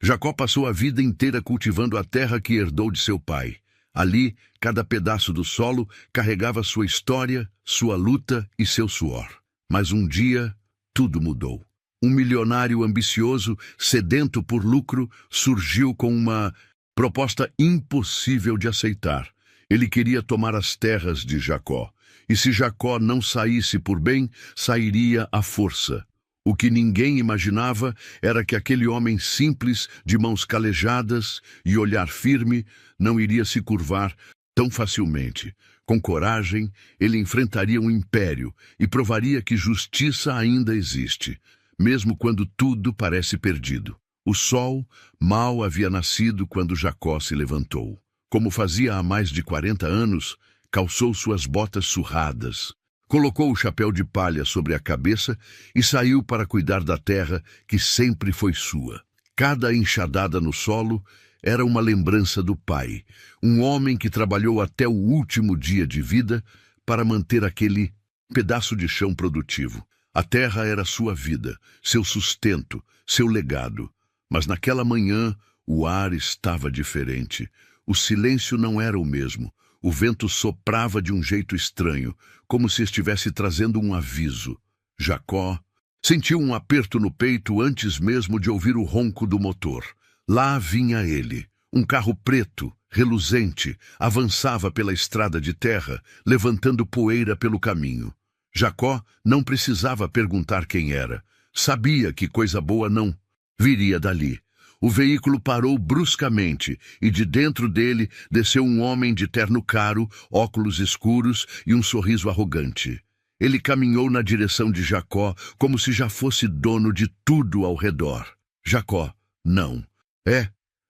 Jacó passou a vida inteira cultivando a terra que herdou de seu pai. Ali, cada pedaço do solo carregava sua história, sua luta e seu suor. Mas um dia, tudo mudou. Um milionário ambicioso, sedento por lucro, surgiu com uma proposta impossível de aceitar. Ele queria tomar as terras de Jacó. E se Jacó não saísse por bem, sairia à força. O que ninguém imaginava era que aquele homem simples, de mãos calejadas e olhar firme, não iria se curvar tão facilmente. Com coragem, ele enfrentaria um império e provaria que justiça ainda existe, mesmo quando tudo parece perdido. O sol mal havia nascido quando Jacó se levantou. Como fazia há mais de 40 anos, calçou suas botas surradas, colocou o chapéu de palha sobre a cabeça e saiu para cuidar da terra que sempre foi sua. Cada enxadada no solo era uma lembrança do pai, um homem que trabalhou até o último dia de vida para manter aquele pedaço de chão produtivo. A terra era sua vida, seu sustento, seu legado. Mas naquela manhã o ar estava diferente. O silêncio não era o mesmo. O vento soprava de um jeito estranho, como se estivesse trazendo um aviso. Jacó sentiu um aperto no peito antes mesmo de ouvir o ronco do motor. Lá vinha ele, um carro preto, reluzente, avançava pela estrada de terra, levantando poeira pelo caminho. Jacó não precisava perguntar quem era. Sabia que coisa boa não viria dali. O veículo parou bruscamente e de dentro dele desceu um homem de terno caro, óculos escuros e um sorriso arrogante. Ele caminhou na direção de Jacó como se já fosse dono de tudo ao redor. Jacó, não.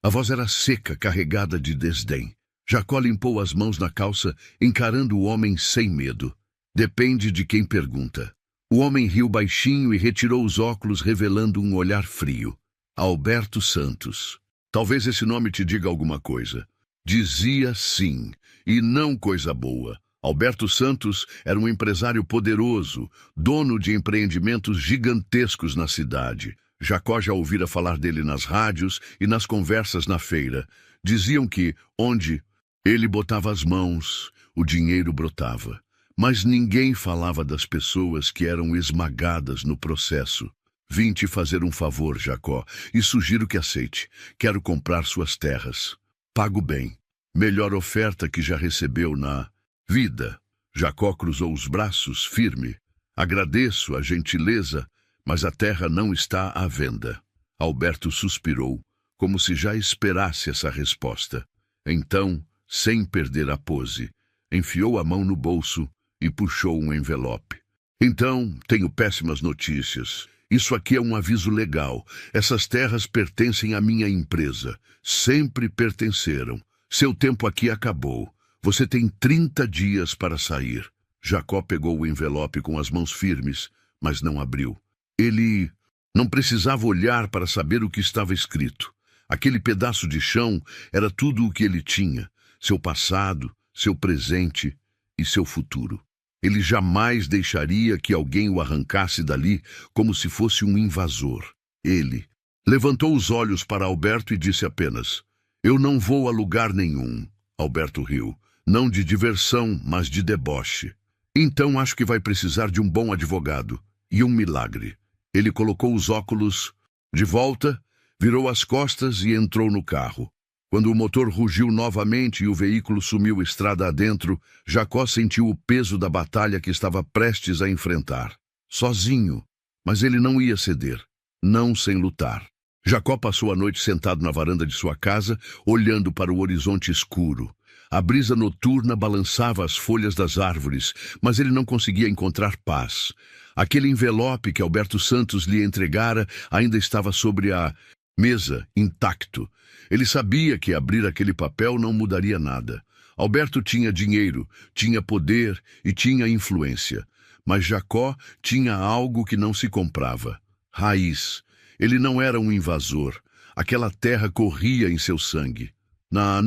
A voz era seca, carregada de desdém. Jacó limpou as mãos na calça, encarando o homem sem medo. Depende de quem pergunta. O homem riu baixinho e retirou os óculos, revelando um olhar frio. Alberto Santos. Talvez esse nome te diga alguma coisa. Dizia sim, e não coisa boa. Alberto Santos era um empresário poderoso, dono de empreendimentos gigantescos na cidade. Jacó já ouvira falar dele nas rádios e nas conversas na feira. Diziam que, onde ele botava as mãos, o dinheiro brotava. Mas ninguém falava das pessoas que eram esmagadas no processo. Vim te fazer um favor, Jacó, e sugiro que aceite. Quero comprar suas terras. Pago bem. Melhor oferta que já recebeu na vida. Jacó cruzou os braços, firme. Agradeço a gentileza, mas a terra não está à venda. Alberto suspirou, como se já esperasse essa resposta. Então, sem perder a pose, enfiou a mão no bolso e puxou um envelope. Então, tenho péssimas notícias. Isso aqui é um aviso legal. Essas terras pertencem à minha empresa. Sempre pertenceram. Seu tempo aqui acabou. Você tem 30 dias para sair. Jacó pegou o envelope com as mãos firmes, mas não abriu. Ele não precisava olhar para saber o que estava escrito. Aquele pedaço de chão era tudo o que ele tinha. Seu passado, seu presente e seu futuro. Ele jamais deixaria que alguém o arrancasse dali como se fosse um invasor. Ele levantou os olhos para Alberto e disse apenas: "Eu não vou a lugar nenhum." Alberto riu. Não de diversão, mas de deboche. "Então acho que vai precisar de um bom advogado. E um milagre." Ele colocou os óculos de volta, virou as costas e entrou no carro. Quando o motor rugiu novamente e o veículo sumiu estrada adentro, Jacó sentiu o peso da batalha que estava prestes a enfrentar. Sozinho, mas ele não ia ceder, não sem lutar. Jacó passou a noite sentado na varanda de sua casa, olhando para o horizonte escuro. A brisa noturna balançava as folhas das árvores, mas ele não conseguia encontrar paz. Aquele envelope que Alberto Santos lhe entregara ainda estava sobre a mesa, intacto. Ele sabia que abrir aquele papel não mudaria nada. Alberto tinha dinheiro, tinha poder e tinha influência. Mas Jacó tinha algo que não se comprava: raiz. Ele não era um invasor. Aquela terra corria em seu sangue. Na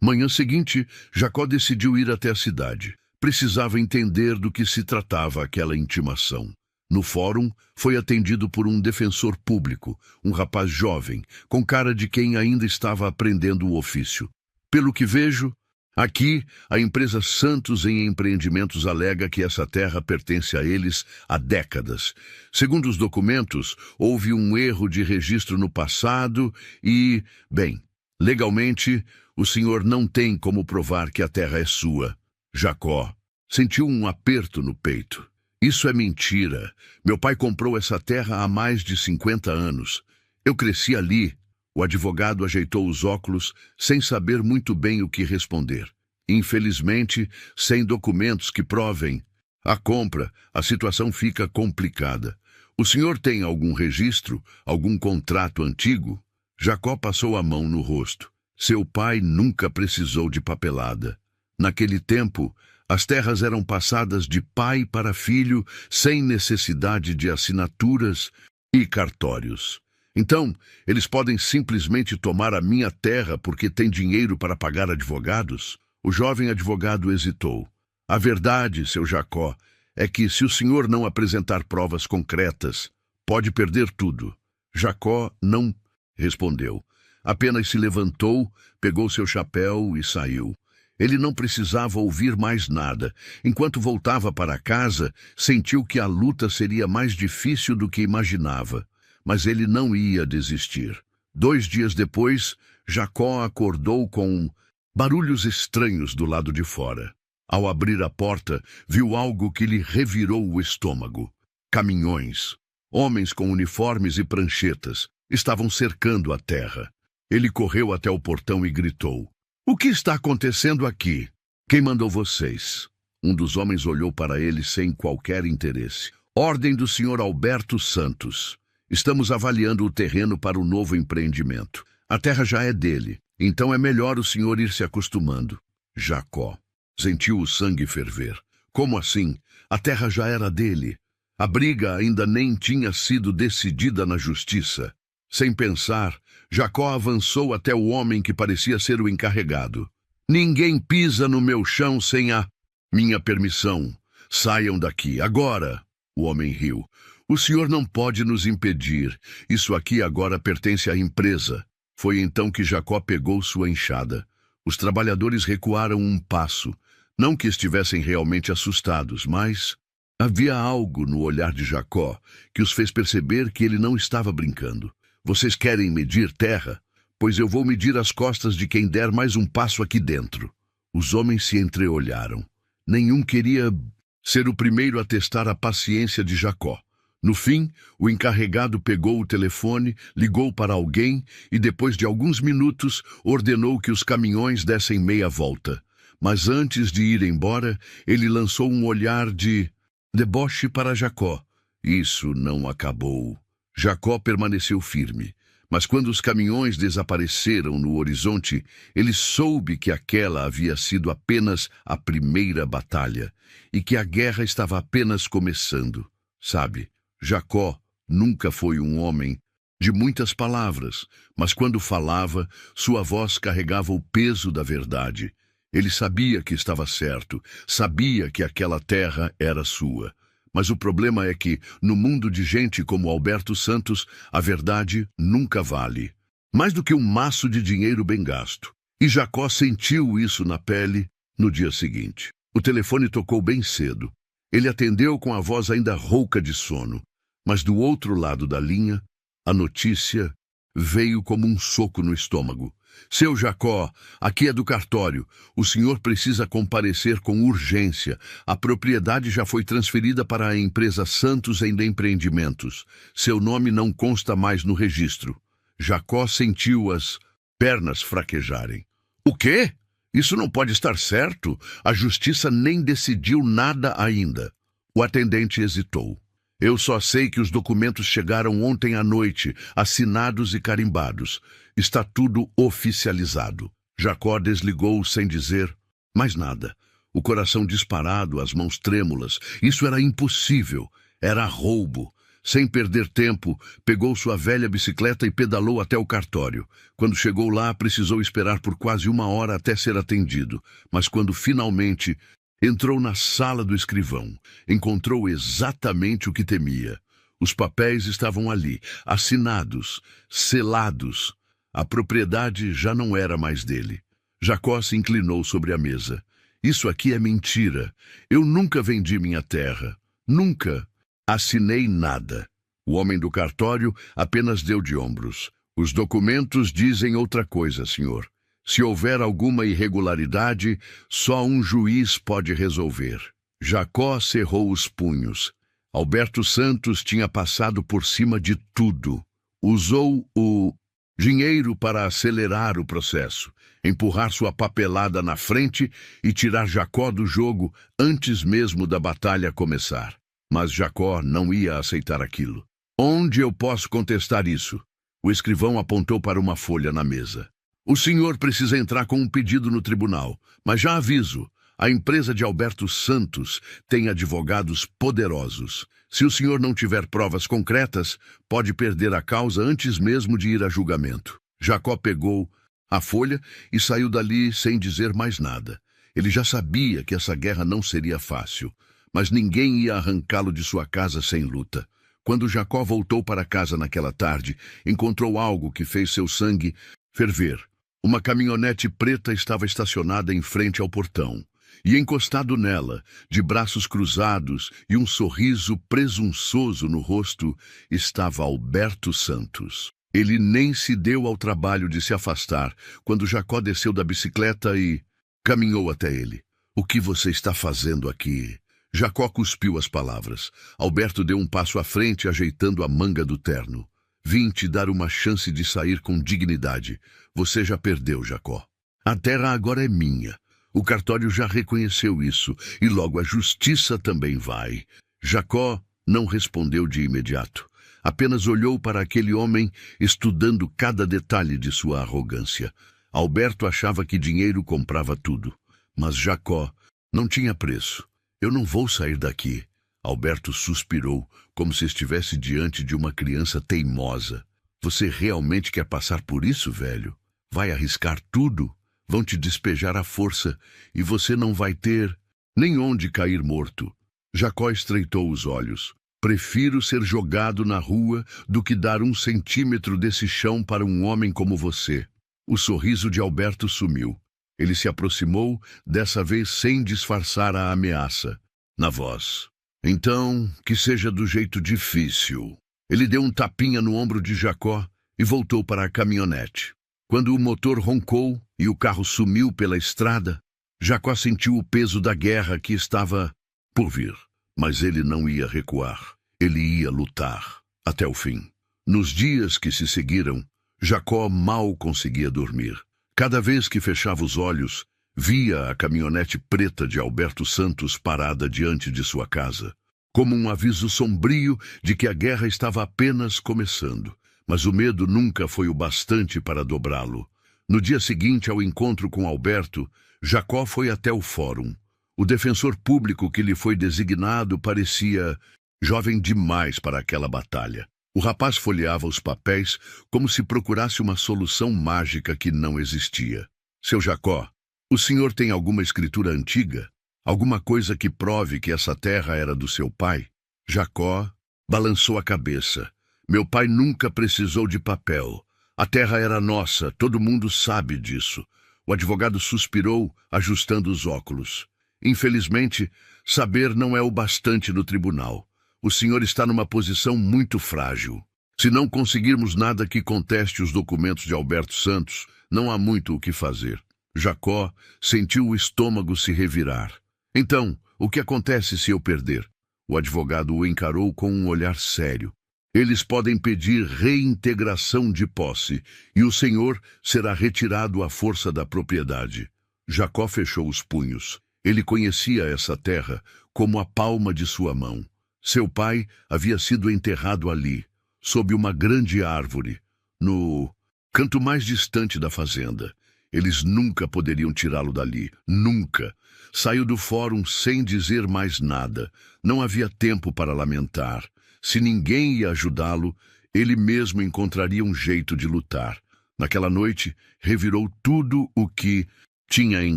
manhã seguinte, Jacó decidiu ir até a cidade. Precisava entender do que se tratava aquela intimação. No fórum, foi atendido por um defensor público, um rapaz jovem, com cara de quem ainda estava aprendendo o ofício. Pelo que vejo, aqui, a empresa Santos em Empreendimentos alega que essa terra pertence a eles há décadas. Segundo os documentos, houve um erro de registro no passado e, bem, legalmente, o senhor não tem como provar que a terra é sua. Jacó sentiu um aperto no peito. Isso é mentira. Meu pai comprou essa terra há mais de 50 anos. Eu cresci ali. O advogado ajeitou os óculos, sem saber muito bem o que responder. Infelizmente, sem documentos que provem a compra, a situação fica complicada. O senhor tem algum registro, algum contrato antigo? Jacó passou a mão no rosto. Seu pai nunca precisou de papelada. Naquele tempo, as terras eram passadas de pai para filho sem necessidade de assinaturas e cartórios. Então, eles podem simplesmente tomar a minha terra porque têm dinheiro para pagar advogados? O jovem advogado hesitou. A verdade, seu Jacó, é que se o senhor não apresentar provas concretas, pode perder tudo. Jacó não respondeu. Apenas se levantou, pegou seu chapéu e saiu. Ele não precisava ouvir mais nada. Enquanto voltava para casa, sentiu que a luta seria mais difícil do que imaginava. Mas ele não ia desistir. 2 dias depois, Jacó acordou com barulhos estranhos do lado de fora. Ao abrir a porta, viu algo que lhe revirou o estômago. Caminhões. Homens com uniformes e pranchetas estavam cercando a terra. Ele correu até o portão e gritou: "O que está acontecendo aqui? Quem mandou vocês?" Um dos homens olhou para ele sem qualquer interesse. "Ordem do senhor Alberto Santos. Estamos avaliando o terreno para o novo empreendimento. A terra já é dele, então é melhor o senhor ir se acostumando." Jacó sentiu o sangue ferver. Como assim? A terra já era dele. A briga ainda nem tinha sido decidida na justiça. Sem pensar, Jacó avançou até o homem que parecia ser o encarregado. "Ninguém pisa no meu chão sem a minha permissão. Saiam daqui, agora!" O homem riu. "O senhor não pode nos impedir. Isso aqui agora pertence à empresa." Foi então que Jacó pegou sua enxada. Os trabalhadores recuaram um passo. Não que estivessem realmente assustados, mas havia algo no olhar de Jacó que os fez perceber que ele não estava brincando. "Vocês querem medir terra? Pois eu vou medir as costas de quem der mais um passo aqui dentro." Os homens se entreolharam. Nenhum queria ser o primeiro a testar a paciência de Jacó. No fim, o encarregado pegou o telefone, ligou para alguém e, depois de alguns minutos, ordenou que os caminhões dessem meia volta. Mas antes de ir embora, ele lançou um olhar de deboche para Jacó. Isso não acabou. Jacó permaneceu firme, mas quando os caminhões desapareceram no horizonte, ele soube que aquela havia sido apenas a primeira batalha e que a guerra estava apenas começando. Sabe, Jacó nunca foi um homem de muitas palavras, mas quando falava, sua voz carregava o peso da verdade. Ele sabia que estava certo, sabia que aquela terra era sua. Mas o problema é que, no mundo de gente como Alberto Santos, a verdade nunca vale. Mais do que um maço de dinheiro bem gasto. E Jacó sentiu isso na pele no dia seguinte. O telefone tocou bem cedo. Ele atendeu com a voz ainda rouca de sono. Mas do outro lado da linha, a notícia veio como um soco no estômago. "Seu Jacó, aqui é do cartório. O senhor precisa comparecer com urgência. A propriedade já foi transferida para a empresa Santos em Empreendimentos. Seu nome não consta mais no registro." Jacó sentiu as pernas fraquejarem. "O quê? Isso não pode estar certo. A justiça nem decidiu nada ainda." O atendente hesitou. "Eu só sei que os documentos chegaram ontem à noite, assinados e carimbados. Está tudo oficializado." Jacó desligou sem dizer mais nada. O coração disparado, as mãos trêmulas. Isso era impossível. Era roubo. Sem perder tempo, pegou sua velha bicicleta e pedalou até o cartório. Quando chegou lá, precisou esperar por quase 1 hora até ser atendido. Mas quando finalmente Entrou na sala do escrivão. Encontrou exatamente o que temia. Os papéis estavam ali, assinados, selados. A propriedade já não era mais dele. Jacó se inclinou sobre a mesa. Isso aqui é mentira. Eu nunca vendi minha terra. Nunca assinei nada. O homem do cartório apenas deu de ombros. Os documentos dizem outra coisa, senhor. Se houver alguma irregularidade, só um juiz pode resolver. Jacó cerrou os punhos. Alberto Santos tinha passado por cima de tudo. Usou o dinheiro para acelerar o processo, empurrar sua papelada na frente e tirar Jacó do jogo antes mesmo da batalha começar. Mas Jacó não ia aceitar aquilo. Onde eu posso contestar isso? O escrivão apontou para uma folha na mesa. O senhor precisa entrar com um pedido no tribunal, mas já aviso, a empresa de Alberto Santos tem advogados poderosos. Se o senhor não tiver provas concretas, pode perder a causa antes mesmo de ir a julgamento. Jacó pegou a folha e saiu dali sem dizer mais nada. Ele já sabia que essa guerra não seria fácil, mas ninguém ia arrancá-lo de sua casa sem luta. Quando Jacó voltou para casa naquela tarde, encontrou algo que fez seu sangue ferver. Uma caminhonete preta estava estacionada em frente ao portão. E encostado nela, de braços cruzados e um sorriso presunçoso no rosto, estava Alberto Santos. Ele nem se deu ao trabalho de se afastar quando Jacó desceu da bicicleta e caminhou até ele. "O que você está fazendo aqui?" Jacó cuspiu as palavras. Alberto deu um passo à frente, ajeitando a manga do terno. "Vim te dar uma chance de sair com dignidade. Você já perdeu, Jacó. A terra agora é minha. O cartório já reconheceu isso, e logo a justiça também vai." Jacó não respondeu de imediato. Apenas olhou para aquele homem, estudando cada detalhe de sua arrogância. Alberto achava que dinheiro comprava tudo. Mas Jacó não tinha preço. "Eu não vou sair daqui." Alberto suspirou, como se estivesse diante de uma criança teimosa. "Você realmente quer passar por isso, velho? Vai arriscar tudo? Vão te despejar à força, e você não vai ter nem onde cair morto." Jacó estreitou os olhos. "Prefiro ser jogado na rua do que dar 1 centímetro desse chão para um homem como você." O sorriso de Alberto sumiu. Ele se aproximou, dessa vez sem disfarçar a ameaça, na voz. "Então, que seja do jeito difícil." Ele deu um tapinha no ombro de Jacó e voltou para a caminhonete. Quando o motor roncou e o carro sumiu pela estrada, Jacó sentiu o peso da guerra que estava por vir. Mas ele não ia recuar. Ele ia lutar até o fim. Nos dias que se seguiram, Jacó mal conseguia dormir. Cada vez que fechava os olhos, via a caminhonete preta de Alberto Santos parada diante de sua casa, como um aviso sombrio de que a guerra estava apenas começando. Mas o medo nunca foi o bastante para dobrá-lo. No dia seguinte ao encontro com Alberto, Jacó foi até o fórum. O defensor público que lhe foi designado parecia jovem demais para aquela batalha. O rapaz folheava os papéis como se procurasse uma solução mágica que não existia. "Seu Jacó, o senhor tem alguma escritura antiga? Alguma coisa que prove que essa terra era do seu pai?" Jacó balançou a cabeça. "Meu pai nunca precisou de papel. A terra era nossa, todo mundo sabe disso." O advogado suspirou, ajustando os óculos. "Infelizmente, saber não é o bastante no tribunal. O senhor está numa posição muito frágil. Se não conseguirmos nada que conteste os documentos de Alberto Santos, não há muito o que fazer." Jacó sentiu o estômago se revirar. "Então, o que acontece se eu perder?" O advogado o encarou com um olhar sério. "Eles podem pedir reintegração de posse, e o senhor será retirado à força da propriedade." Jacó fechou os punhos. Ele conhecia essa terra como a palma de sua mão. Seu pai havia sido enterrado ali, sob uma grande árvore, no canto mais distante da fazenda. Eles nunca poderiam tirá-lo dali, nunca. Saiu do fórum sem dizer mais nada. Não havia tempo para lamentar. Se ninguém ia ajudá-lo, ele mesmo encontraria um jeito de lutar. Naquela noite, revirou tudo o que tinha em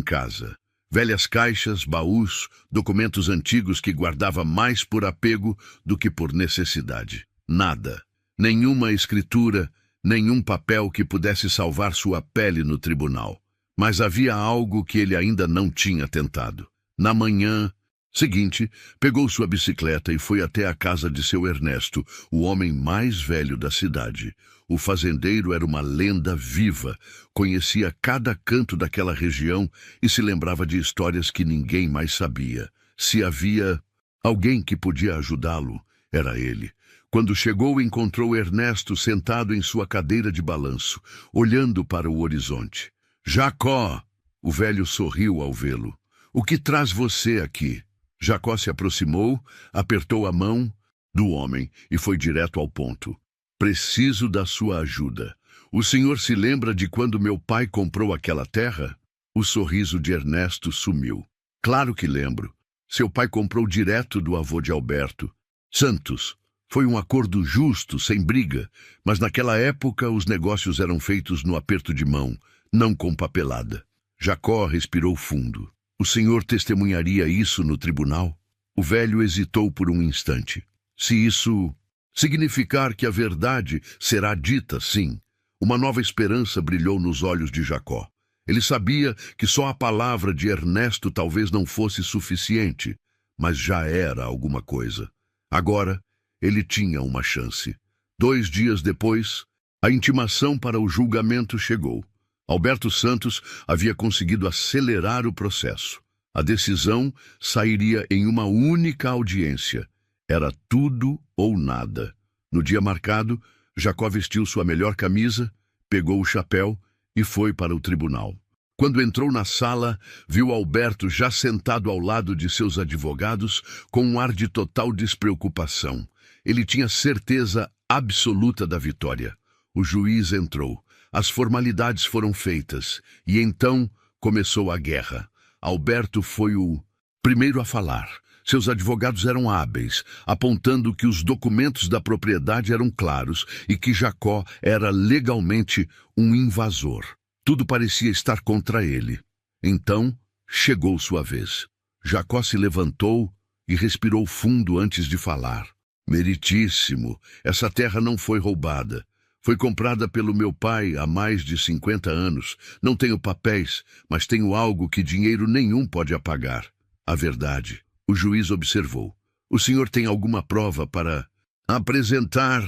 casa. Velhas caixas, baús, documentos antigos que guardava mais por apego do que por necessidade. Nada, nenhuma escritura, nenhum papel que pudesse salvar sua pele no tribunal. Mas havia algo que ele ainda não tinha tentado. Na manhã seguinte, pegou sua bicicleta e foi até a casa de seu Ernesto, o homem mais velho da cidade. O fazendeiro era uma lenda viva, conhecia cada canto daquela região e se lembrava de histórias que ninguém mais sabia. Se havia alguém que podia ajudá-lo, era ele. Quando chegou, encontrou Ernesto sentado em sua cadeira de balanço, olhando para o horizonte. Jacó! O velho sorriu ao vê-lo. O que traz você aqui? Jacó se aproximou, apertou a mão do homem e foi direto ao ponto. Preciso da sua ajuda. O senhor se lembra de quando meu pai comprou aquela terra? O sorriso de Ernesto sumiu. Claro que lembro. Seu pai comprou direto do avô de Alberto. Santos. Foi um acordo justo, sem briga, mas naquela época os negócios eram feitos no aperto de mão, não com papelada. Jacó respirou fundo. O senhor testemunharia isso no tribunal? O velho hesitou por um instante. Se isso significar que a verdade será dita, sim. Uma nova esperança brilhou nos olhos de Jacó. Ele sabia que só a palavra de Ernesto talvez não fosse suficiente, mas já era alguma coisa. Agora, ele tinha uma chance. 2 dias depois, a intimação para o julgamento chegou. Alberto Santos havia conseguido acelerar o processo. A decisão sairia em uma única audiência. Era tudo ou nada. No dia marcado, Jacó vestiu sua melhor camisa, pegou o chapéu e foi para o tribunal. Quando entrou na sala, viu Alberto já sentado ao lado de seus advogados com um ar de total despreocupação. Ele tinha certeza absoluta da vitória. O juiz entrou. As formalidades foram feitas e então começou a guerra. Alberto foi o primeiro a falar. Seus advogados eram hábeis, apontando que os documentos da propriedade eram claros e que Jacó era legalmente um invasor. Tudo parecia estar contra ele. Então, chegou sua vez. Jacó se levantou e respirou fundo antes de falar. Meritíssimo, essa terra não foi roubada. Foi comprada pelo meu pai há mais de 50 anos. Não tenho papéis, mas tenho algo que dinheiro nenhum pode apagar. A verdade. O juiz observou. O senhor tem alguma prova para apresentar?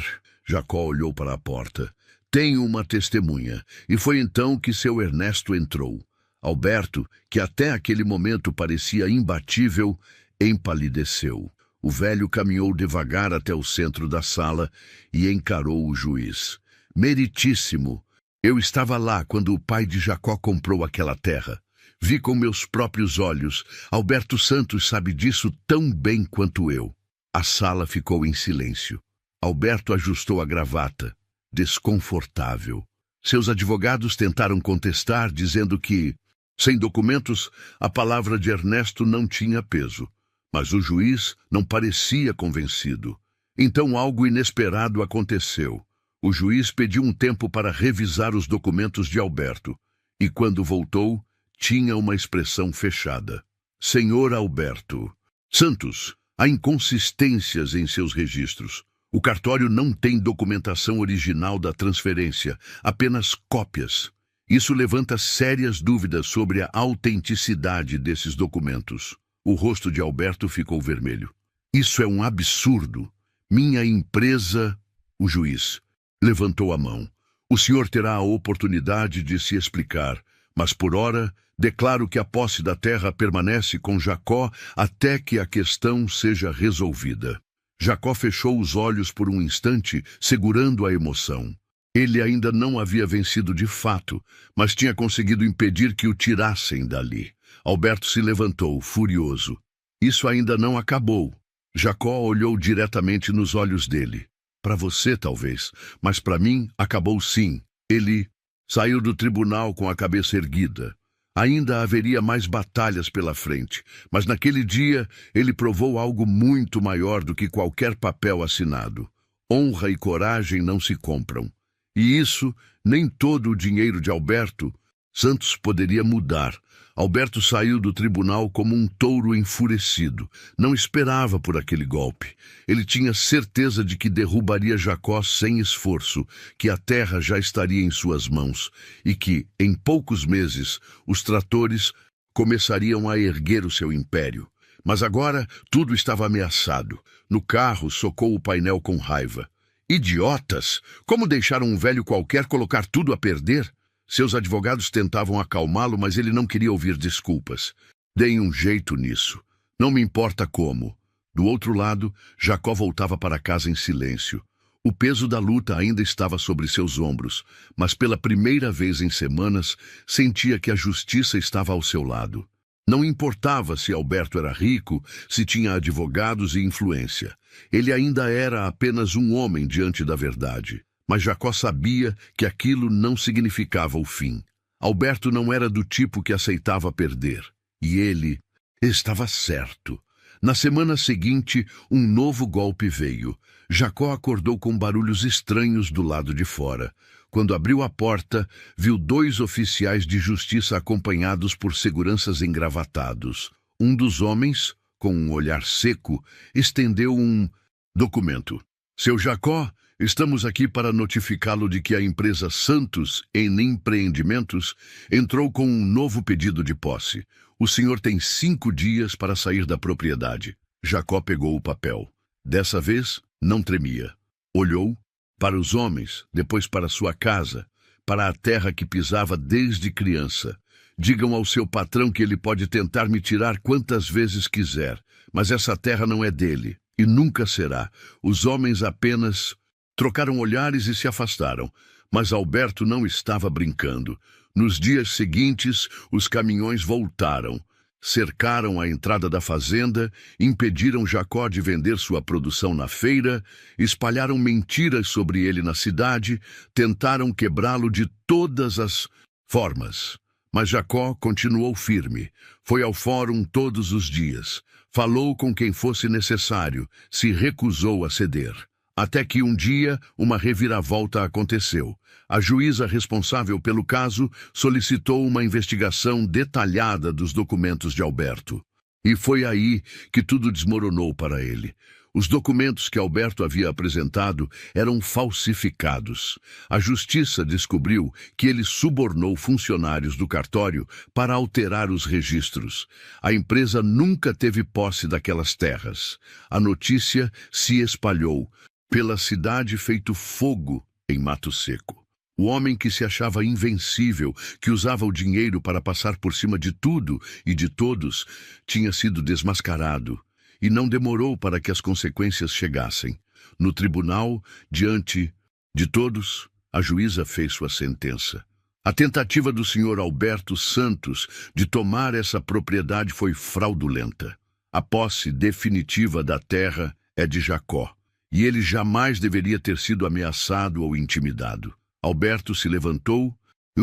Jacó olhou para a porta. Tenho uma testemunha. E foi então que seu Ernesto entrou. Alberto, que até aquele momento parecia imbatível, empalideceu. O velho caminhou devagar até o centro da sala e encarou o juiz. Meritíssimo, eu estava lá quando o pai de Jacó comprou aquela terra. Vi com meus próprios olhos. Alberto Santos sabe disso tão bem quanto eu. A sala ficou em silêncio. Alberto ajustou a gravata, desconfortável. Seus advogados tentaram contestar, dizendo que, sem documentos, a palavra de Ernesto não tinha peso. Mas o juiz não parecia convencido. Então algo inesperado aconteceu. O juiz pediu um tempo para revisar os documentos de Alberto. E quando voltou, tinha uma expressão fechada. Senhor Alberto Santos, há inconsistências em seus registros. O cartório não tem documentação original da transferência, apenas cópias. Isso levanta sérias dúvidas sobre a autenticidade desses documentos. O rosto de Alberto ficou vermelho. Isso é um absurdo. Minha empresa... O juiz levantou a mão. O senhor terá a oportunidade de se explicar, mas por ora declaro que a posse da terra permanece com Jacó até que a questão seja resolvida. Jacó fechou os olhos por um instante, segurando a emoção. Ele ainda não havia vencido de fato, mas tinha conseguido impedir que o tirassem dali. Alberto se levantou, furioso. Isso ainda não acabou. Jacó olhou diretamente nos olhos dele. Para você, talvez, mas para mim, acabou sim. Ele saiu do tribunal com a cabeça erguida. Ainda haveria mais batalhas pela frente, mas naquele dia ele provou algo muito maior do que qualquer papel assinado. Honra e coragem não se compram. E isso, nem todo o dinheiro de Alberto Santos poderia mudar. Alberto saiu do tribunal como um touro enfurecido. Não esperava por aquele golpe. Ele tinha certeza de que derrubaria Jacó sem esforço, que a terra já estaria em suas mãos e que, em poucos meses, os tratores começariam a erguer o seu império. Mas agora tudo estava ameaçado. No carro, socou o painel com raiva. Idiotas! Como deixaram um velho qualquer colocar tudo a perder? Seus advogados tentavam acalmá-lo, mas ele não queria ouvir desculpas. Deem um jeito nisso. Não me importa como. Do outro lado, Jacó voltava para casa em silêncio. O peso da luta ainda estava sobre seus ombros, mas pela primeira vez em semanas, sentia que a justiça estava ao seu lado. Não importava se Alberto era rico, se tinha advogados e influência. Ele ainda era apenas um homem diante da verdade. Mas Jacó sabia que aquilo não significava o fim. Alberto não era do tipo que aceitava perder. E ele estava certo. Na semana seguinte, um novo golpe veio. Jacó acordou com barulhos estranhos do lado de fora. Quando abriu a porta, viu 2 oficiais de justiça acompanhados por seguranças engravatados. Um dos homens, com um olhar seco, estendeu um documento. Seu Jacó, estamos aqui para notificá-lo de que a empresa Santos em Empreendimentos entrou com um novo pedido de posse. O senhor tem 5 dias para sair da propriedade. Jacó pegou o papel. Dessa vez, não tremia. Olhou para os homens, depois para sua casa, para a terra que pisava desde criança. Digam ao seu patrão que ele pode tentar me tirar quantas vezes quiser, mas essa terra não é dele, e nunca será. Os homens apenas trocaram olhares e se afastaram, mas Alberto não estava brincando. Nos dias seguintes, os caminhões voltaram. Cercaram a entrada da fazenda, impediram Jacó de vender sua produção na feira, espalharam mentiras sobre ele na cidade, tentaram quebrá-lo de todas as formas. Mas Jacó continuou firme. Foi ao fórum todos os dias. Falou com quem fosse necessário, se recusou a ceder. Até que um dia, uma reviravolta aconteceu. A juíza responsável pelo caso solicitou uma investigação detalhada dos documentos de Alberto. E foi aí que tudo desmoronou para ele. Os documentos que Alberto havia apresentado eram falsificados. A justiça descobriu que ele subornou funcionários do cartório para alterar os registros. A empresa nunca teve posse daquelas terras. A notícia se espalhou pela cidade feito fogo em Mato Seco. O homem que se achava invencível, que usava o dinheiro para passar por cima de tudo e de todos, tinha sido desmascarado. E não demorou para que as consequências chegassem. No tribunal, diante de todos, a juíza fez sua sentença. A tentativa do senhor Alberto Santos de tomar essa propriedade foi fraudulenta. A posse definitiva da terra é de Jacó, e ele jamais deveria ter sido ameaçado ou intimidado. Alberto se levantou,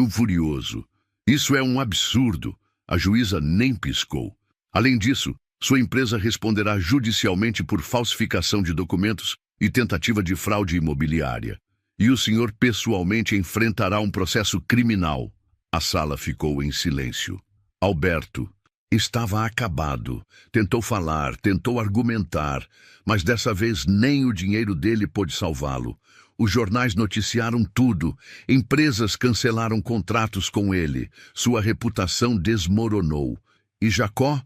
furioso. Isso é um absurdo. A juíza nem piscou. Além disso, sua empresa responderá judicialmente por falsificação de documentos e tentativa de fraude imobiliária. E o senhor pessoalmente enfrentará um processo criminal. A sala ficou em silêncio. Alberto estava acabado. Tentou falar, tentou argumentar, mas dessa vez nem o dinheiro dele pôde salvá-lo. Os jornais noticiaram tudo. Empresas cancelaram contratos com ele. Sua reputação desmoronou. E Jacó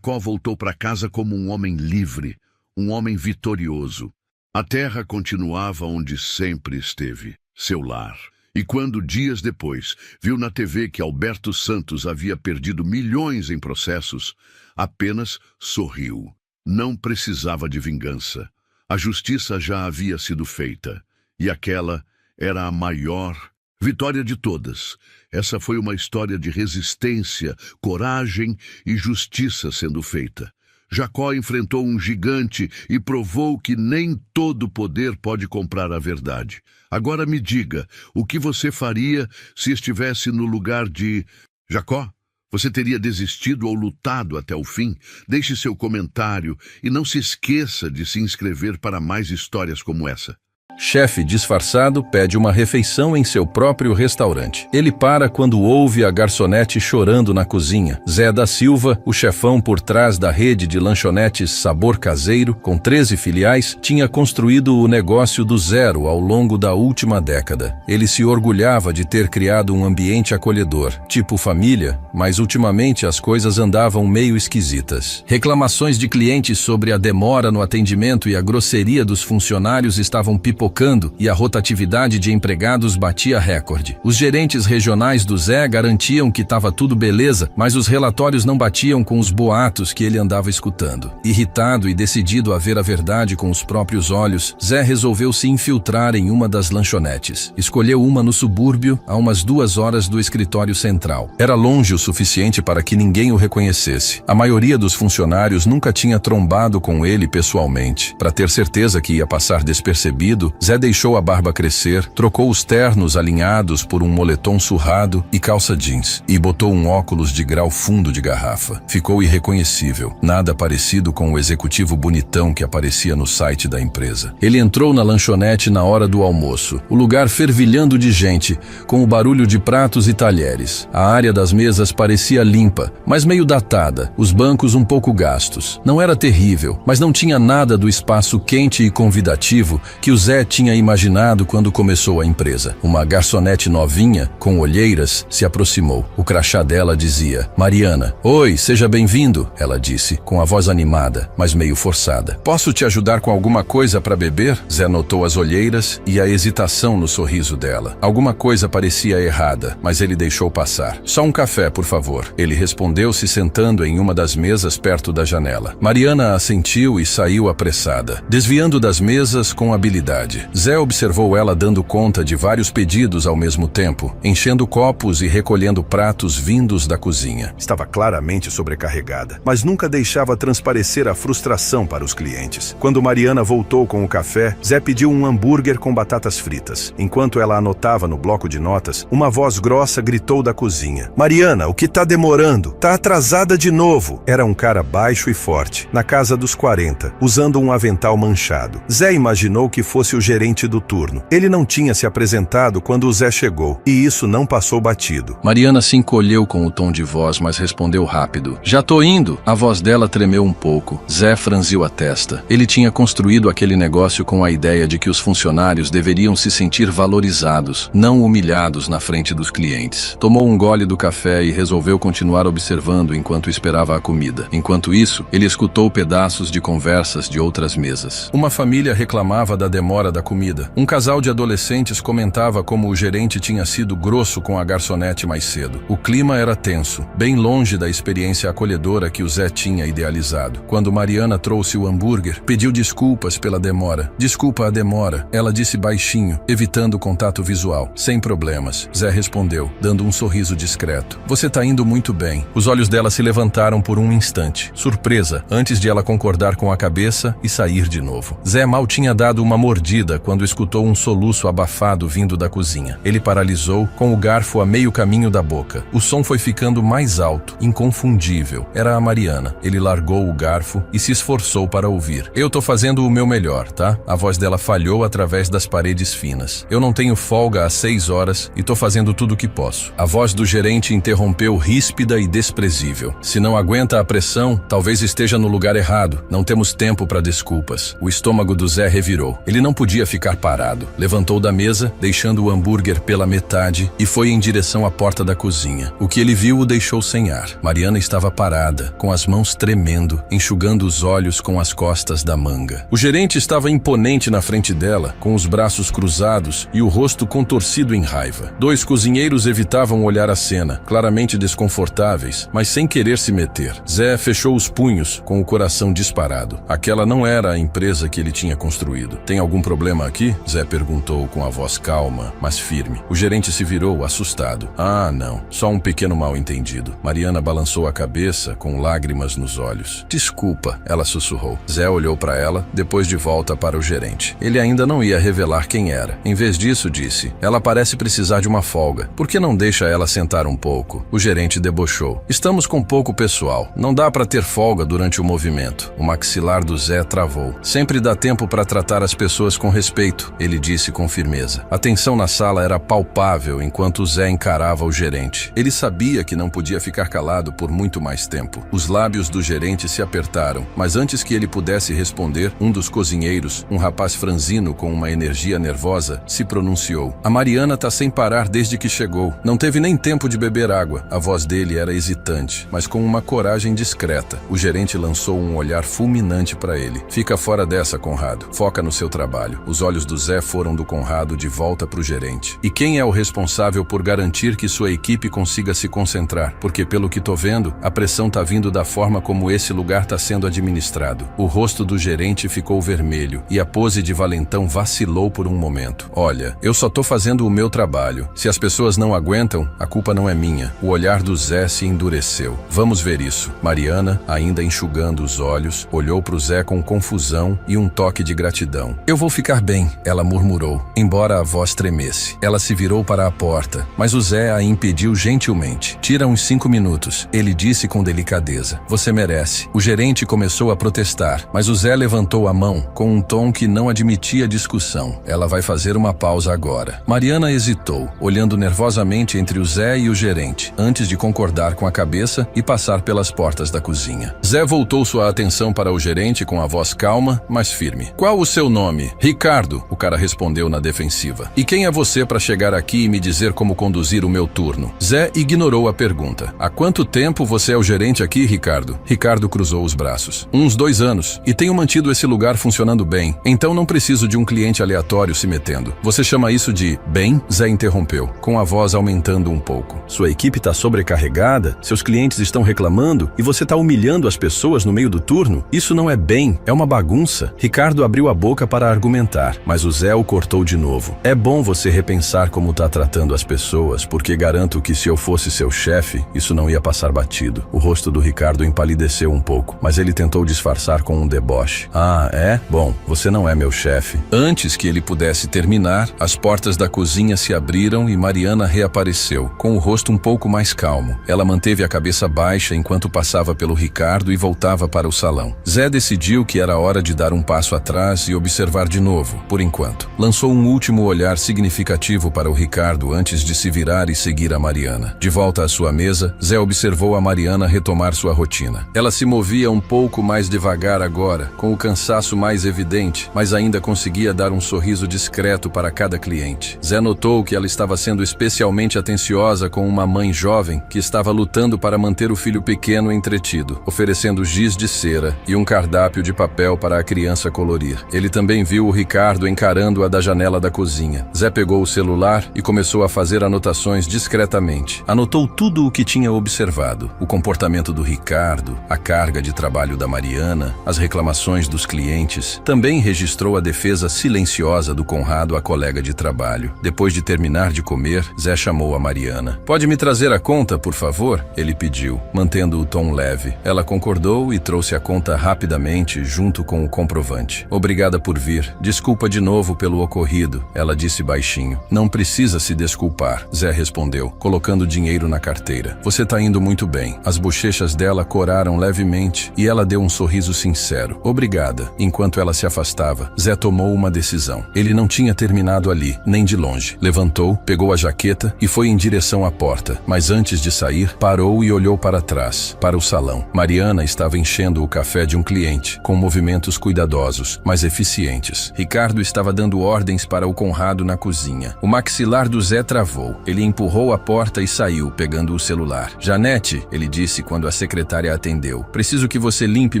voltou para casa como um homem livre, um homem vitorioso. A terra continuava onde sempre esteve, seu lar. E quando, dias depois, viu na TV que Alberto Santos havia perdido milhões em processos, apenas sorriu. Não precisava de vingança. A justiça já havia sido feita. E aquela era a maior vitória de todas. Essa foi uma história de resistência, coragem e justiça sendo feita. Jacó enfrentou um gigante e provou que nem todo poder pode comprar a verdade. Agora me diga, o que você faria se estivesse no lugar de Jacó? Você teria desistido ou lutado até o fim? Deixe seu comentário e não se esqueça de se inscrever para mais histórias como essa. Chefe disfarçado pede uma refeição em seu próprio restaurante. Ele para quando ouve a garçonete chorando na cozinha. Zé da Silva, o chefão por trás da rede de lanchonetes Sabor Caseiro, com 13 filiais, tinha construído o negócio do zero ao longo da última década. Ele se orgulhava de ter criado um ambiente acolhedor, tipo família, mas ultimamente as coisas andavam meio esquisitas. Reclamações de clientes sobre a demora no atendimento e a grosseria dos funcionários estavam pipocando e a rotatividade de empregados batia recorde. Os gerentes regionais do Zé garantiam que estava tudo beleza, mas os relatórios não batiam com os boatos que ele andava escutando. Irritado e decidido a ver a verdade com os próprios olhos, Zé resolveu se infiltrar em uma das lanchonetes. Escolheu uma no subúrbio, a umas 2 horas do escritório central. Era longe o suficiente para que ninguém o reconhecesse. A maioria dos funcionários nunca tinha trombado com ele pessoalmente. Para ter certeza que ia passar despercebido, Zé deixou a barba crescer, trocou os ternos alinhados por um moletom surrado e calça jeans, e botou um óculos de grau fundo de garrafa. Ficou irreconhecível, nada parecido com o executivo bonitão que aparecia no site da empresa. Ele entrou na lanchonete na hora do almoço, o lugar fervilhando de gente, com o barulho de pratos e talheres. A área das mesas parecia limpa, mas meio datada, os bancos um pouco gastos. Não era terrível, mas não tinha nada do espaço quente e convidativo que o Zé tinha imaginado quando começou a empresa. Uma garçonete novinha, com olheiras, se aproximou. O crachá dela dizia: Mariana. Oi, seja bem-vindo, ela disse, com a voz animada, mas meio forçada. Posso te ajudar com alguma coisa para beber? Zé notou as olheiras e a hesitação no sorriso dela. Alguma coisa parecia errada, mas ele deixou passar. Só um café, por favor. Ele respondeu, se sentando em uma das mesas perto da janela. Mariana assentiu e saiu apressada, desviando das mesas com habilidade. Zé observou ela dando conta de vários pedidos ao mesmo tempo, enchendo copos e recolhendo pratos vindos da cozinha. Estava claramente sobrecarregada, mas nunca deixava transparecer a frustração para os clientes. Quando Mariana voltou com o café, Zé pediu um hambúrguer com batatas fritas. Enquanto ela anotava no bloco de notas, uma voz grossa gritou da cozinha: Mariana, o que tá demorando? Tá atrasada de novo. Era um cara baixo e forte, na casa dos 40, usando um avental manchado. Zé imaginou que fosse o gerente do turno. Ele não tinha se apresentado quando o Zé chegou, e isso não passou batido. Mariana se encolheu com o tom de voz, mas respondeu rápido: Já tô indo. A voz dela tremeu um pouco. Zé franziu a testa. Ele tinha construído aquele negócio com a ideia de que os funcionários deveriam se sentir valorizados, não humilhados na frente dos clientes. Tomou um gole do café e resolveu continuar observando enquanto esperava a comida. Enquanto isso, ele escutou pedaços de conversas de outras mesas. Uma família reclamava da demora da comida. Um casal de adolescentes comentava como o gerente tinha sido grosso com a garçonete mais cedo. O clima era tenso, bem longe da experiência acolhedora que o Zé tinha idealizado. Quando Mariana trouxe o hambúrguer, pediu desculpas pela demora. Desculpa a demora, ela disse baixinho, evitando contato visual. Sem problemas, Zé respondeu, dando um sorriso discreto. Você tá indo muito bem. Os olhos dela se levantaram por um instante, surpresa, antes de ela concordar com a cabeça e sair de novo. Zé mal tinha dado uma mordida quando escutou um soluço abafado vindo da cozinha. Ele paralisou, com o garfo a meio caminho da boca. O som foi ficando mais alto, inconfundível. Era a Mariana. Ele largou o garfo e se esforçou para ouvir. Eu tô fazendo o meu melhor, tá? A voz dela falhou através das paredes finas. Eu não tenho folga às 6 horas e tô fazendo tudo o que posso. A voz do gerente interrompeu ríspida e desprezível. Se não aguenta a pressão, talvez esteja no lugar errado. Não temos tempo para desculpas. O estômago do Zé revirou. Ele não podia ficar parado. Levantou da mesa, deixando o hambúrguer pela metade, e foi em direção à porta da cozinha. O que ele viu o deixou sem ar. Mariana estava parada, com as mãos tremendo, enxugando os olhos com as costas da manga. O gerente estava imponente na frente dela, com os braços cruzados e o rosto contorcido em raiva. 2 cozinheiros evitavam olhar a cena, claramente desconfortáveis, mas sem querer se meter. Zé fechou os punhos, com o coração disparado. Aquela não era a empresa que ele tinha construído. Tem algum problema aqui? Zé perguntou com a voz calma, mas firme. O gerente se virou, assustado. Ah, não. Só um pequeno mal-entendido. Mariana balançou a cabeça, com lágrimas nos olhos. Desculpa, ela sussurrou. Zé olhou para ela, depois de volta para o gerente. Ele ainda não ia revelar quem era. Em vez disso, disse: Ela parece precisar de uma folga. Por que não deixa ela sentar um pouco? O gerente debochou. Estamos com pouco pessoal. Não dá para ter folga durante o movimento. O maxilar do Zé travou. Sempre dá tempo para tratar as pessoas com respeito, ele disse com firmeza. A tensão na sala era palpável enquanto Zé encarava o gerente. Ele sabia que não podia ficar calado por muito mais tempo. Os lábios do gerente se apertaram, mas antes que ele pudesse responder, um dos cozinheiros, um rapaz franzino com uma energia nervosa, se pronunciou. A Mariana tá sem parar desde que chegou. Não teve nem tempo de beber água. A voz dele era hesitante, mas com uma coragem discreta. O gerente lançou um olhar fulminante para ele. Fica fora dessa, Conrado. Foca no seu trabalho. Os olhos do Zé foram do Conrado de volta para o gerente. E quem é o responsável por garantir que sua equipe consiga se concentrar? Porque, pelo que tô vendo, a pressão tá vindo da forma como esse lugar tá sendo administrado. O rosto do gerente ficou vermelho e a pose de valentão vacilou por um momento. Olha, eu só tô fazendo o meu trabalho. Se as pessoas não aguentam, a culpa não é minha. O olhar do Zé se endureceu. Vamos ver isso. Mariana, ainda enxugando os olhos, olhou pro Zé com confusão e um toque de gratidão. Eu vou ficar bem, ela murmurou, embora a voz tremesse. Ela se virou para a porta, mas o Zé a impediu gentilmente. Tira uns 5 minutos, ele disse com delicadeza. Você merece. O gerente começou a protestar, mas o Zé levantou a mão com um tom que não admitia discussão. Ela vai fazer uma pausa agora. Mariana hesitou, olhando nervosamente entre o Zé e o gerente, antes de concordar com a cabeça e passar pelas portas da cozinha. Zé voltou sua atenção para o gerente com a voz calma, mas firme. Qual o seu nome? Ricardo, o cara respondeu na defensiva. E quem é você para chegar aqui e me dizer como conduzir o meu turno? Zé ignorou a pergunta. Há quanto tempo você é o gerente aqui, Ricardo? Ricardo cruzou os braços. Uns 2 anos. E tenho mantido esse lugar funcionando bem. Então não preciso de um cliente aleatório se metendo. Você chama isso de bem? Zé interrompeu, com a voz aumentando um pouco. Sua equipe está sobrecarregada, seus clientes estão reclamando e você está humilhando as pessoas no meio do turno? Isso não é bem, é uma bagunça. Ricardo abriu a boca para argumentar, mas o Zé o cortou de novo. É bom você repensar como está tratando as pessoas, porque garanto que se eu fosse seu chefe, isso não ia passar batido. O rosto do Ricardo empalideceu um pouco, mas ele tentou disfarçar com um deboche. Ah, é? Bom, você não é meu chefe. Antes que ele pudesse terminar, as portas da cozinha se abriram e Mariana reapareceu, com o rosto um pouco mais calmo. Ela manteve a cabeça baixa enquanto passava pelo Ricardo e voltava para o salão. Zé decidiu que era hora de dar um passo atrás e observar de novo, por enquanto. Lançou um último olhar significativo para o Ricardo antes de se virar e seguir a Mariana. De volta à sua mesa, Zé observou a Mariana retomar sua rotina. Ela se movia um pouco mais devagar agora, com o cansaço mais evidente, mas ainda conseguia dar um sorriso discreto para cada cliente. Zé notou que ela estava sendo especialmente atenciosa com uma mãe jovem que estava lutando para manter o filho pequeno entretido, oferecendo giz de cera e um cardápio de papel para a criança colorir. Ele também viu o Ricardo encarando-a da janela da cozinha. Zé pegou o celular e começou a fazer anotações discretamente. Anotou tudo o que tinha observado: o comportamento do Ricardo, a carga de trabalho da Mariana, as reclamações dos clientes. Também registrou a defesa silenciosa do Conrado à colega de trabalho. Depois de terminar de comer, Zé chamou a Mariana. Pode me trazer a conta, por favor? Ele pediu, mantendo o tom leve. Ela concordou e trouxe a conta rapidamente, junto com o comprovante. Obrigada por vir. Desculpa de novo pelo ocorrido, ela disse baixinho. Não precisa se desculpar, Zé respondeu, colocando dinheiro na carteira. Você tá indo muito bem. As bochechas dela coraram levemente e ela deu um sorriso sincero. Obrigada. Enquanto ela se afastava, Zé tomou uma decisão. Ele não tinha terminado ali, nem de longe. Levantou, pegou a jaqueta e foi em direção à porta, mas antes de sair, parou e olhou para trás, para o salão. Mariana estava enchendo o café de um cliente, com movimentos cuidadosos, mas eficientes. Ricardo estava dando ordens para o Conrado na cozinha. O maxilar do Zé travou. Ele empurrou a porta e saiu, pegando o celular. Janete, ele disse quando a secretária atendeu. Preciso que você limpe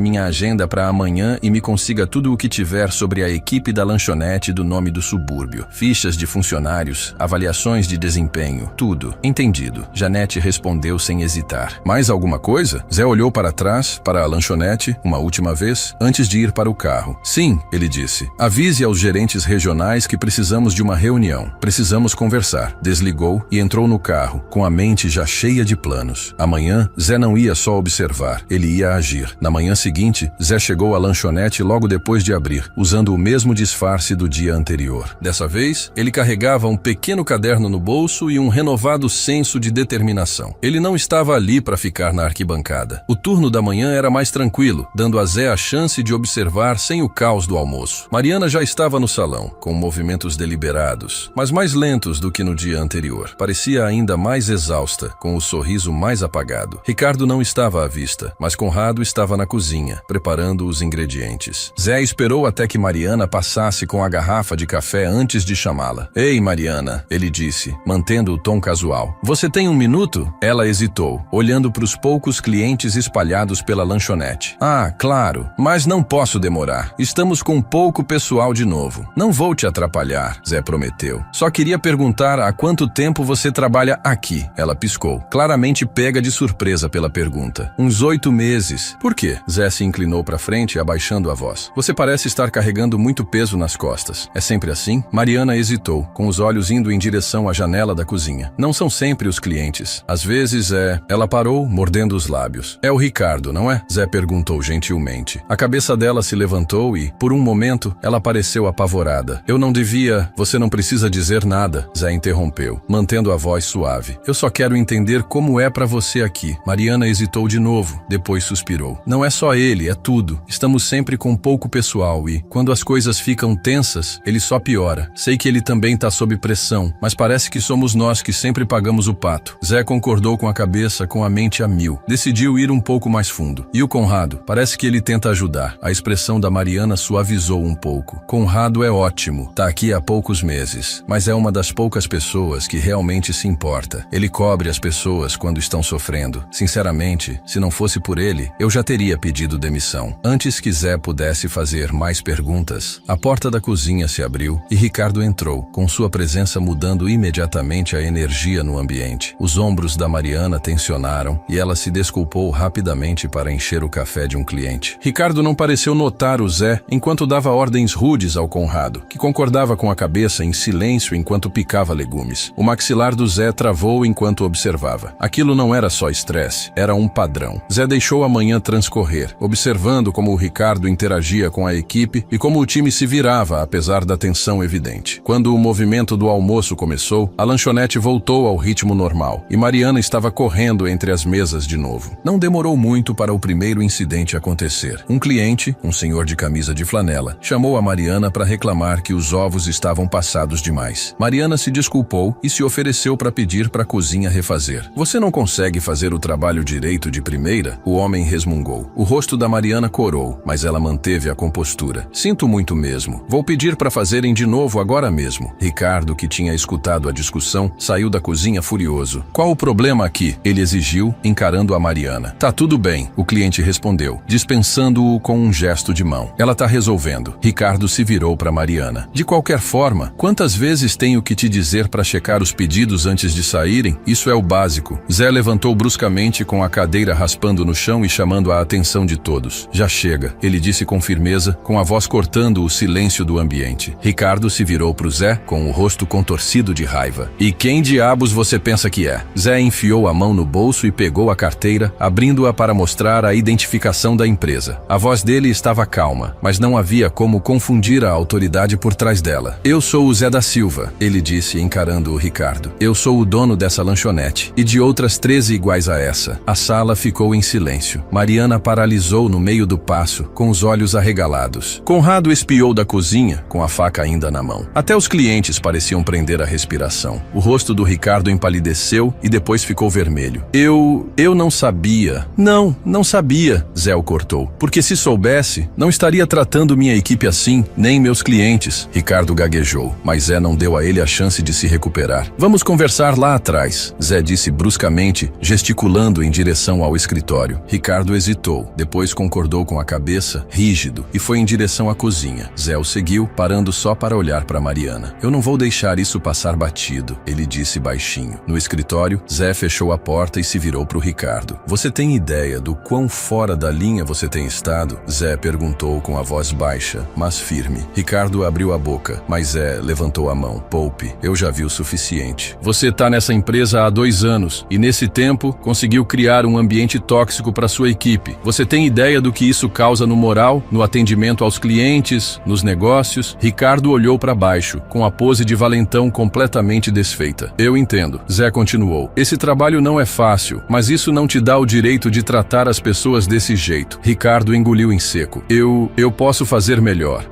minha agenda para amanhã e me consiga tudo o que tiver sobre a equipe da lanchonete do nome do subúrbio. Fichas de funcionários, avaliações de desempenho, tudo. Entendido. Janete respondeu sem hesitar. Mais alguma coisa? Zé olhou para trás, para a lanchonete, uma última vez, antes de ir para o carro. Sim, ele disse. Avise aos gerentes regionais que precisamos de uma reunião. Precisamos conversar. Desligou e entrou no carro, com a mente já cheia de planos. Amanhã, Zé não ia só observar, ele ia agir. Na manhã seguinte, Zé chegou à lanchonete logo depois de abrir, usando o mesmo disfarce do dia anterior. Dessa vez, ele carregava um pequeno caderno no bolso e um renovado senso de determinação. Ele não estava ali para ficar na arquibancada. O turno da manhã era mais tranquilo, dando a Zé a chance de observar sem o caos do almoço. Mariana já estava no salão, com movimentos deliberados, mas mais lentos do que no dia anterior. Parecia ainda mais exausta, com o sorriso mais apagado. Ricardo não estava à vista, mas Conrado estava na cozinha, preparando os ingredientes. Zé esperou até que Mariana passasse com a garrafa de café antes de chamá-la. Ei, Mariana, ele disse, mantendo o tom casual. Você tem um minuto? Ela hesitou, olhando para os poucos clientes espalhados pela lanchonete. Ah, claro, mas não posso demorar. Estamos com pouco pessoal de novo. Não vou te atrapalhar, Zé prometeu. Só queria perguntar há quanto tempo você trabalha aqui. Ela piscou, claramente pega de surpresa pela pergunta. Uns 8 meses. Por quê? Zé se inclinou para frente, abaixando a voz. Você parece estar carregando muito peso nas costas. É sempre assim? Mariana hesitou, com os olhos indo em direção à janela da cozinha. Não são sempre os clientes. Às vezes é... Ela parou, mordendo os lábios. É o Ricardo, não é? Zé perguntou gentilmente. A cabeça dela se levantou e, por um momento, ela pareceu apavorada. Eu não devia... Você não precisa dizer nada, Zé interrompeu, mantendo a voz suave. Eu só quero entender como é pra você aqui. Mariana hesitou de novo, depois suspirou. Não é só ele, é tudo. Estamos sempre com pouco pessoal e, quando as coisas ficam tensas, ele só piora. Sei que ele também tá sob pressão, mas parece que somos nós que sempre pagamos o pato. Zé concordou com a cabeça, com a mente a mil. Decidiu ir um pouco mais fundo. E o Conrado? Parece que ele tenta ajudar. A expressão da Mariana suavizou um pouco. Conrado é ótimo. Tá aqui há poucos meses, mas é uma das poucas pessoas que realmente se importa. Ele cobre as pessoas quando estão sofrendo. Sinceramente, se não fosse por ele, eu já teria pedido demissão. Antes que Zé pudesse fazer mais perguntas, a porta da cozinha se abriu e Ricardo entrou, com sua presença mudando imediatamente a energia no ambiente. Os ombros da Mariana tensionaram e ela se desculpou rapidamente para encher o café de um cliente. Ricardo não pareceu notar o Zé enquanto dava ordens rudes ao Conrado, que concordava com a cabeça em silêncio enquanto picava legumes. O maxilar do Zé travou enquanto observava. Aquilo não era só estresse, era um padrão. Zé deixou a manhã transcorrer, observando como o Ricardo interagia com a equipe e como o time se virava apesar da tensão evidente. Quando o movimento do almoço começou, a lanchonete voltou ao ritmo normal e Mariana estava correndo entre as mesas de novo. Não demorou muito para o primeiro incidente acontecer. Um cliente, um senhor de camisa de flanela, chamou a Mariana para reclamar que os ovos estavam passados demais. Mariana se desculpou e se ofereceu para pedir para a cozinha refazer. Você não consegue fazer o trabalho direito de primeira? O homem resmungou. O rosto da Mariana corou, mas ela manteve a compostura. Sinto muito mesmo. Vou pedir para fazerem de novo agora mesmo. Ricardo, que tinha escutado a discussão, saiu da cozinha furioso. Qual o problema aqui? Ele exigiu, encarando a Mariana. Tá tudo bem, o cliente respondeu, dispensando-o com um gesto de mão. Ela tá resolvendo. Ricardo se virou para Mariana. De qualquer forma, quantas vezes tenho que te dizer para checar os pedidos antes de saírem? Isso é o básico. Zé levantou bruscamente com a cadeira raspando no chão e chamando a atenção de todos. Já chega, ele disse com firmeza, com a voz cortando o silêncio do ambiente. Ricardo se virou pro Zé, com o rosto contorcido de raiva. E quem diabos você pensa que é? Zé enfiou a mão no bolso e pegou a carteira, abrindo-a para mostrar a identificação da empresa. A voz dele estava calma, mas não havia como confundir a autoridade por trás dela. Eu sou o Zé da Silva, ele disse, encarando o Ricardo. Eu sou o dono dessa lanchonete e de outras 13 iguais a essa. A sala ficou em silêncio. Mariana paralisou no meio do passo, com os olhos arregalados. Conrado espiou da cozinha, com a faca ainda na mão. Até os clientes pareciam prender a respiração. O rosto do Ricardo empalideceu e depois ficou vermelho. Eu não sabia. Não sabia, Zé o cortou. Porque se soubesse, não estaria tratando minha equipe assim, nem meus clientes. Ricardo gaguejou, mas Zé não deu a ele a chance de se recuperar. Vamos conversar lá atrás, Zé disse bruscamente, gesticulando em direção ao escritório. Ricardo hesitou, depois concordou com a cabeça, rígido, e foi em direção à cozinha. Zé o seguiu, parando só para olhar para Mariana. Eu não vou deixar isso passar batido, ele disse baixinho. No escritório, Zé fechou a porta e se virou para o Ricardo. Você tem ideia do quão fora da linha você tem estado? Zé perguntou com a voz baixa, mas firme. Ricardo abriu a boca, mas Zé levantou a mão. Poupe, eu já vi o suficiente. Você tá nessa empresa há 2 anos e nesse tempo conseguiu criar um ambiente tóxico para sua equipe. Você tem ideia do que isso causa no moral, no atendimento aos clientes, nos negócios? Ricardo olhou para baixo, com a pose de valentão completamente desfeita. Eu entendo. Zé continuou. Esse trabalho não é fácil, mas isso não te dá o direito de tratar as pessoas desse jeito. Ricardo engoliu em seco. Eu posso fazer melhor.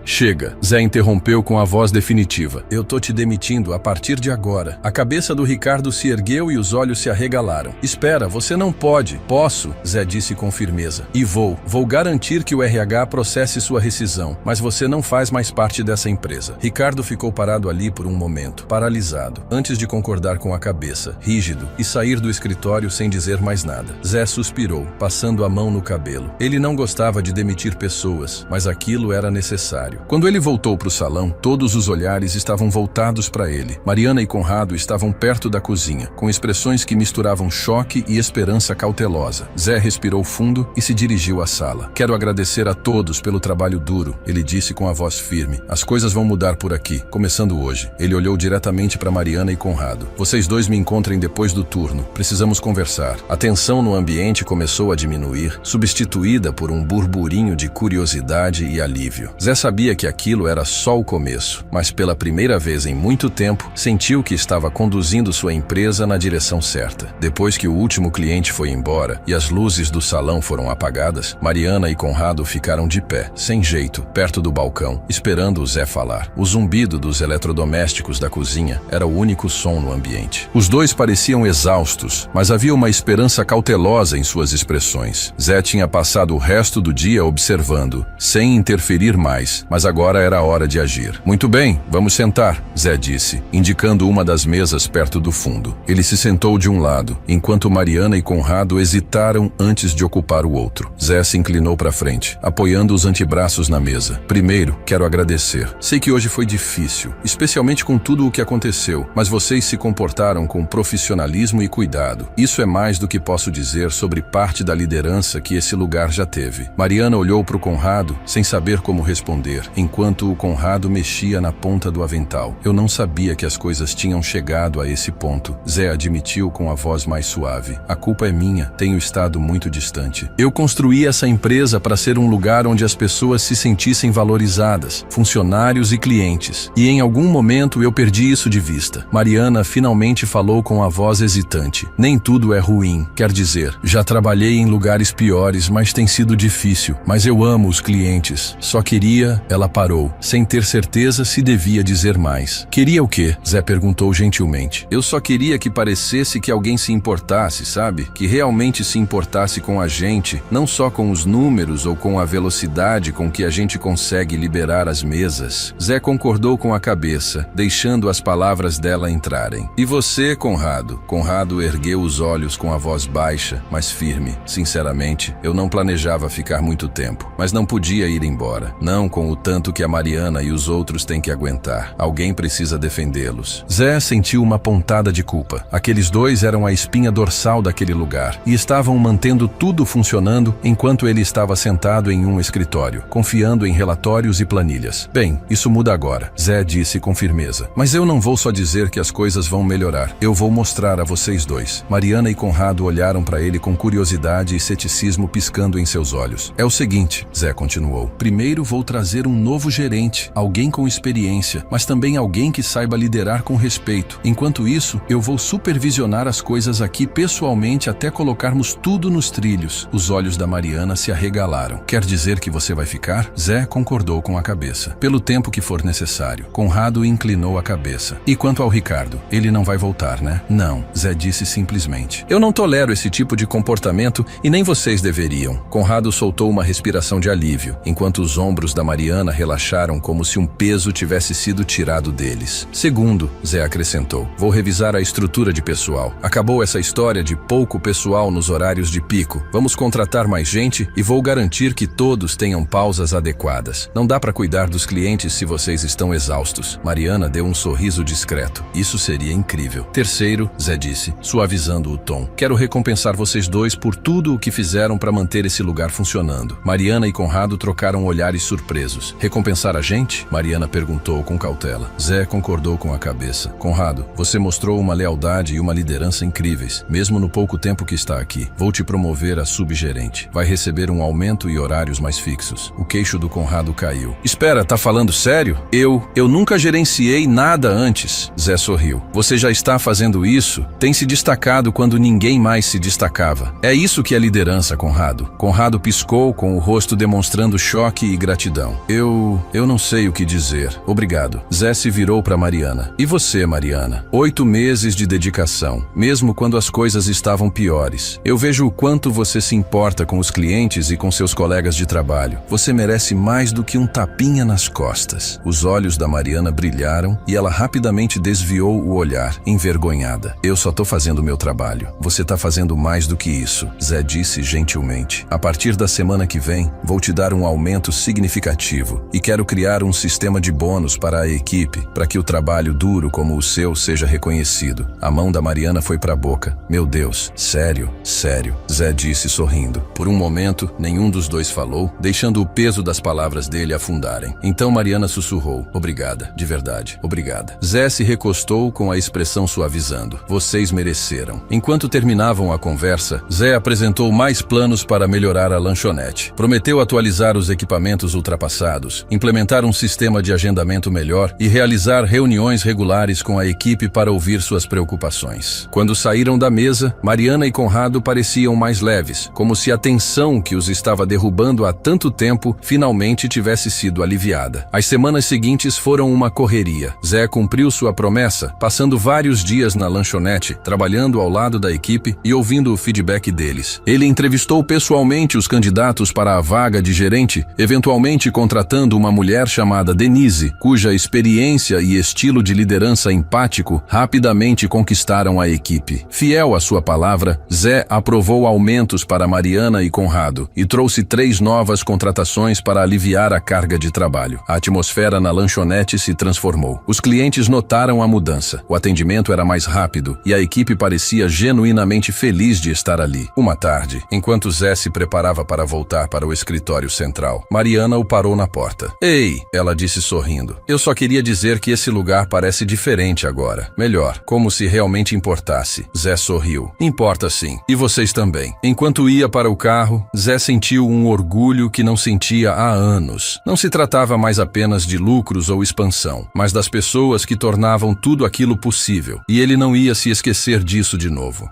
Chega. Zé interrompeu com a voz definitiva. Eu tô te demitindo a partir de agora. A cabeça do Ricardo se ergueu e os olhos se arregalaram. Espera, você não pode. Posso, Zé disse com firmeza. E vou garantir que o RH processe sua rescisão, mas você não faz mais parte dessa empresa. Ricardo ficou parado ali por um momento, paralisado, antes de concordar com a cabeça, rígido, e sair do escritório sem dizer mais nada. Zé suspirou, passando a mão no cabelo. Ele não gostava de demitir pessoas, mas aquilo era necessário. Quando ele voltou para o salão, todos os olhares estavam voltados para ele. Mariana e Conrado estavam perto da cozinha, com expressões que misturavam choque e esperança cautelosa. Zé respirou fundo e se dirigiu à sala. Quero agradecer a todos pelo trabalho duro, ele disse com a voz firme. As coisas vão mudar por aqui, começando hoje. Ele olhou diretamente para Mariana e Conrado. Vocês dois me encontrem depois do turno. Precisamos conversar. A tensão no ambiente começou a diminuir, substituída por um burburinho de curiosidade e alívio. Zé sabia que aquilo era só o começo, mas pela primeira vez em muito tempo, sentiu que estava conduzindo sua empresa na direção certa. Depois que o último cliente foi embora e as luzes do salão foram apagadas, Mariana e Conrado ficaram de pé, sem jeito, perto do balcão, esperando o Zé falar. O zumbido dos eletrodomésticos da cozinha era o único som no ambiente. Os dois pareciam exaustos, mas havia uma esperança cautelosa em suas expressões. Zé tinha passado o resto do dia observando, sem interferir mais, mas agora era a hora de agir. Muito bem, vamos sentar, Zé disse, indicando uma das mesas perto do fundo. Ele se sentou de um lado, enquanto Mariana e Conrado hesitaram antes de ocupar o outro. Zé se inclinou para frente, apoiando os antebraços na mesa. Primeiro, quero agradecer. Sei que hoje foi difícil, especialmente com tudo o que aconteceu, mas vocês se comportaram com profissionalismo e cuidado. Isso é mais do que posso dizer sobre parte da liderança que esse lugar já teve. Mariana olhou para o Conrado, sem saber como responder, enquanto o Conrado mexia na ponta do avental. Eu não sabia que as coisas tinham chegado a esse ponto, Zé admitiu com a voz mais suave. A culpa é minha, tenho estado muito distante. Eu construí essa empresa para ser um lugar onde as pessoas se sentissem valorizadas, funcionários e clientes. E em algum momento eu perdi isso de vista. Mariana finalmente falou com a voz hesitante. Nem tudo é ruim, quer dizer, já trabalhei em lugares piores, mas tem sido difícil. Mas eu amo os clientes. Só queria... Ela parou, sem ter certeza se devia dizer mais. Queria o quê? Zé perguntou gentilmente. Eu só queria que parecesse que alguém se importasse, sabe? Que realmente se importasse com a gente, não só com os números ou com a velocidade com que a gente consegue liberar as mesas. Zé concordou com a cabeça, deixando as palavras dela entrarem. E você, Conrado? Conrado ergueu os olhos com a voz baixa, mas firme. Sinceramente, eu não planejava ficar muito tempo, mas não podia ir embora. Não com o tanto que a Mariana e os outros têm que aguentar. Alguém precisa defendê-los. Zé sentiu uma pontada de culpa. Aqueles dois eram a espinha dorsal daquele lugar e estavam mantendo tudo funcionando enquanto ele estava sentado em um escritório, confiando em relatórios e planilhas. Bem, isso muda agora, Zé disse com firmeza. Mas eu não vou só dizer que as coisas vão melhorar. Eu vou mostrar a vocês dois. Mariana e Conrado olharam para ele com curiosidade e ceticismo piscando em seus olhos. É o seguinte, Zé continuou. Primeiro vou trazer um novo gerente, alguém com experiência, mas também alguém que saiba liderar com respeito. Enquanto isso, eu vou supervisionar as coisas aqui pessoalmente até colocarmos tudo nos trilhos. Os olhos da Mariana se arregalaram. Quer dizer que você vai ficar? Zé concordou com a cabeça. Pelo tempo que for necessário. Conrado inclinou a cabeça. E quanto ao Ricardo? Ele não vai voltar, né? Não, Zé disse simplesmente. Eu não tolero esse tipo de comportamento e nem vocês deveriam. Conrado soltou uma respiração de alívio, enquanto os ombros da Mariana relaxaram como se um peso tivesse sido tirado deles. Segundo, Zé acrescentou, vou revisar a estrutura de pessoal. Acabou essa história de pouco pessoal nos horários de pico. Vamos contratar mais gente e vou garantir que todos tenham pausas adequadas. Não dá para cuidar dos clientes se vocês estão exaustos. Mariana deu um sorriso discreto. Isso seria incrível. Terceiro, Zé disse, suavizando o tom. Quero recompensar vocês dois por tudo o que fizeram para manter esse lugar funcionando. Mariana e Conrado trocaram olhares surpresos. Recompensar a gente? Mariana perguntou com cautela. Zé concordou com a cabeça. Conrado, você mostrou uma lealdade e uma liderança incríveis, mesmo no pouco tempo que está aqui. Vou te promover a subgerente. Vai receber um aumento e horários mais fixos. O queixo do Conrado caiu. Espera, tá falando sério? Eu nunca gerenciei nada antes. Zé sorriu. Você já está fazendo isso? Tem se destacado quando ninguém mais se destacava. É isso que é liderança, Conrado. Conrado piscou com o rosto demonstrando choque e gratidão. gratidão. Eu não sei o que dizer. Obrigado. Zé se virou para Mariana. E você, Mariana? 8 meses de dedicação, mesmo quando as coisas estavam piores. Eu vejo o quanto você se importa com os clientes e com seus colegas de trabalho. Você merece mais do que um tapinha nas costas. Os olhos da Mariana brilharam e ela rapidamente desviou o olhar, envergonhada. Eu só tô fazendo o meu trabalho. Você tá fazendo mais do que isso, Zé disse gentilmente. A partir da semana que vem, vou te dar um aumento significativo e quero criar um sistema de bônus para a equipe, para que o trabalho duro como o seu seja reconhecido. A mão da Mariana foi para a boca. Meu Deus, sério, sério, Zé disse sorrindo. Por um momento, nenhum dos dois falou, deixando o peso das palavras dele afundarem. Então Mariana sussurrou, obrigada, de verdade, obrigada. Zé se recostou com a expressão suavizando. Vocês mereceram. Enquanto terminavam a conversa, Zé apresentou mais planos para melhorar a lanchonete. Prometeu atualizar os equipamentos ultrapassados, implementar um sistema de agendamento melhor e realizar reuniões regulares com a equipe para ouvir suas preocupações. Quando saíram da mesa, Mariana e Conrado pareciam mais leves, como se a tensão que os estava derrubando há tanto tempo finalmente tivesse sido aliviada. As semanas seguintes foram uma correria. Zé cumpriu sua promessa, passando vários dias na lanchonete, trabalhando ao lado da equipe e ouvindo o feedback deles. Ele entrevistou pessoalmente os candidatos para a vaga de gerente, eventualmente contratando uma mulher chamada Denise, cuja experiência e estilo de liderança empático rapidamente conquistaram a equipe. Fiel à sua palavra, Zé aprovou aumentos para Mariana e Conrado e trouxe 3 novas contratações para aliviar a carga de trabalho. A atmosfera na lanchonete se transformou. Os clientes notaram a mudança. O atendimento era mais rápido e a equipe parecia genuinamente feliz de estar ali. Uma tarde, enquanto Zé se preparava para voltar para o escritório central, Mariana o parou na porta. Ei, ela disse sorrindo. Eu só queria dizer que esse lugar parece diferente agora. Melhor, como se realmente importasse. Zé sorriu. Importa sim. E vocês também. Enquanto ia para o carro, Zé sentiu um orgulho que não sentia há anos. Não se tratava mais apenas de lucros ou expansão, mas das pessoas que tornavam tudo aquilo possível. E ele não ia se esquecer disso de novo.